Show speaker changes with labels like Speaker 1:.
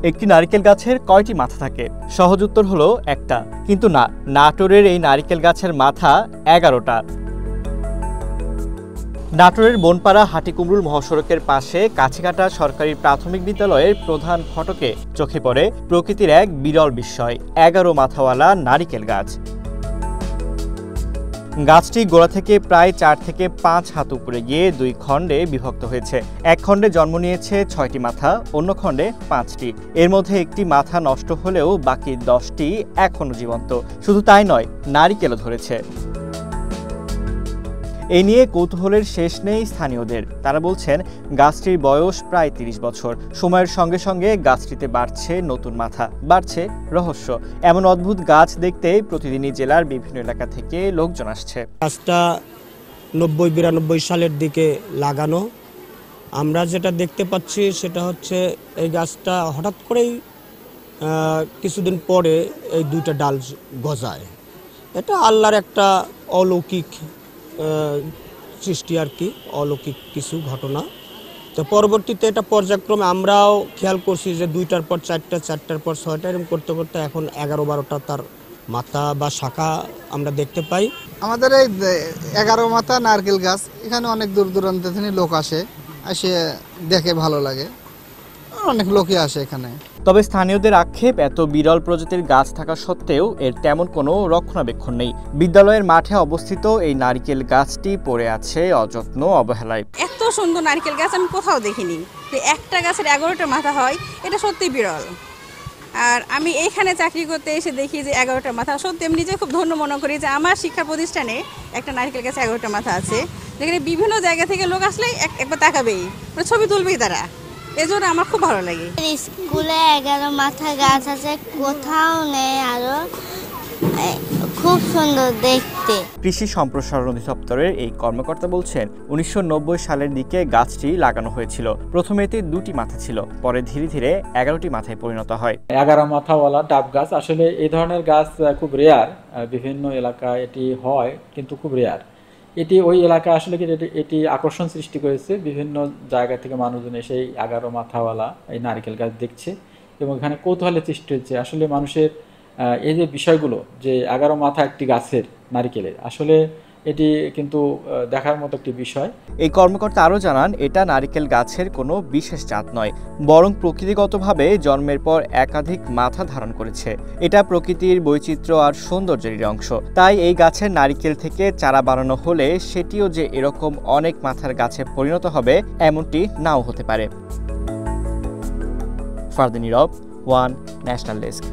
Speaker 1: একটি নারিকেল গাছের কয়টি মাথা থাকে? সহজ উত্তর হলো একটা, কিন্তু না, নাটোরের এই নারিকেল গাছের মাথা 11টা। নাটোরের বনপাড়া হাটিকুমরুল মহাসড়কের পাশে কাছিকাটা সরকারি প্রাথমিক বিদ্যালয়ের প্রধান ফটকে চোখে পড়ে প্রকৃতির এক বিরল বিস্ময়, 11 মাথাওয়ালা নারিকেল গাছ। গাছটি গোড়া থেকে প্রায় 4 থেকে 5 হাত উপরে গিয়ে 2 খণ্ডে বিভক্ত হয়েছে। এক খণ্ডে জন্ম নিয়েছে 6টি মাথা, অন্য খণ্ডে 5টি। এর মধ্যে একটি মাথা নষ্ট হলেও বাকি 10টি এখনো জীবন্ত। শুধু তাই নয়, নারিকেলও ধরেছে। এই নিয়ে কৌতূহলের শেষ নেই স্থানীয়দের। তারা বলছেন, গাছটির বয়স প্রায় 30 বছর। সময়ের সঙ্গে সঙ্গে গাছটিতে বাড়ছে নতুন মাথা, বাড়ছে রহস্য। এমন অদ্ভুত গাছ দেখতে প্রতিদিনই জেলার বিভিন্ন এলাকা থেকে লোকজন আসছে।
Speaker 2: গাছটা 90-92 সালের দিকে লাগানো। আমরা যেটা দেখতে পাচ্ছি সেটা হচ্ছে এই গাছটা হঠাৎ করেই কিছুদিন পরে এই 2টা ডাল গজায়। এটা আল্লাহর একটা অলৌকিক সৃষ্টি আর কি, অলৌকিক কিছু ঘটনা। তো পরবর্তীতে এটা পর্যায়ক্রমে আমরাও খেয়াল করছি যে 2টার পর 4টা, 4টার পর 6টা, এরকম করতে করতে এখন 11-12টা তার মাথা বা শাখা আমরা দেখতে পাই।
Speaker 3: আমাদের এই 11 মাথা নারকেল গাছ, এখানে অনেক দূর দূরান্ত থেকে লোক আসে, এসে দেখে ভালো লাগে, অনেক লোকই আসে এখানে।
Speaker 1: তবে স্থানীয়দের আক্ষেপ, এত বিরল প্রজাতির গাছ থাকা সত্ত্বেও এর তেমন কোনো রক্ষণাবেক্ষণ নেই। বিদ্যালয়ের মাঠে অবস্থিত এই নারিকেল গাছটি পড়ে আছে অযত্ন অবহেলায়।
Speaker 4: এত সুন্দর নারিকেল গাছ আমি কোথাও দেখিনি। একটা গাছের 11টা মাথা হয়, এটা সত্যি বিরল। আর আমি এইখানে চাকরি করতে এসে দেখি যে 11টা মাথা, সত্যি আমি নিজে খুব ধন্য মনে করি যে আমার শিক্ষা প্রতিষ্ঠানে একটা নারিকেল গাছে 11টা মাথা আছে, যেখানে বিভিন্ন জায়গা থেকে লোক আসলে একবার তাকাবেই, ছবি তুলবেই তারা। এজন্য আমার খুব ভালো লাগে।
Speaker 5: স্কুলে 11 মাথা গাছ আছে, কোথাও নেই, আরো খুব সুন্দর দেখতে।
Speaker 1: কৃষি সম্প্রসারণ অধিদপ্তরের এই কর্মকর্তা বলছেন, 1990 সালের দিকে গাছটি লাগানো হয়েছিল। প্রথমে এতে 2টি মাথা ছিল, পরে ধীরে ধীরে 11টি মাথায় পরিণত হয়।
Speaker 6: 11 মাথাওয়ালা ডাব গাছ, আসলে এই ধরনের গাছ খুব রেয়ার। বিভিন্ন এলাকায় এটি হয়, কিন্তু খুব রেয়ার। এটি ওই এলাকায় আসলে এটি আকর্ষণ সৃষ্টি করেছে। বিভিন্ন জায়গা থেকে মানুষজন এসে 11 মাথাওয়ালা এই নারকেল গাছ দেখছে এবং এখানে কৌতূহলের সৃষ্টি হচ্ছে। আসলে মানুষের এই যে বিষয়গুলো, যে 11 মাথা একটি গাছের নারিকেলের, আসলে এটি কিন্তু দেখার মতো একটি বিষয়।
Speaker 1: এই কর্মকর্তা আরও জানান, এটা নারিকেল গাছের কোনো বিশেষ জাত নয়, বরং প্রকৃতিগতভাবে জন্মের পর একাধিক মাথা ধারণ করেছে। এটা প্রকৃতির বৈচিত্র্য আর সৌন্দর্যের অংশ। তাই এই গাছের নারিকেল থেকে চারা বানানো হলে সেটিও যে এরকম অনেক মাথার গাছে পরিণত হবে এমনটি নাও হতে পারে। ফারদিন নীরব, ওয়ান ন্যাশনাল ডেস্ক।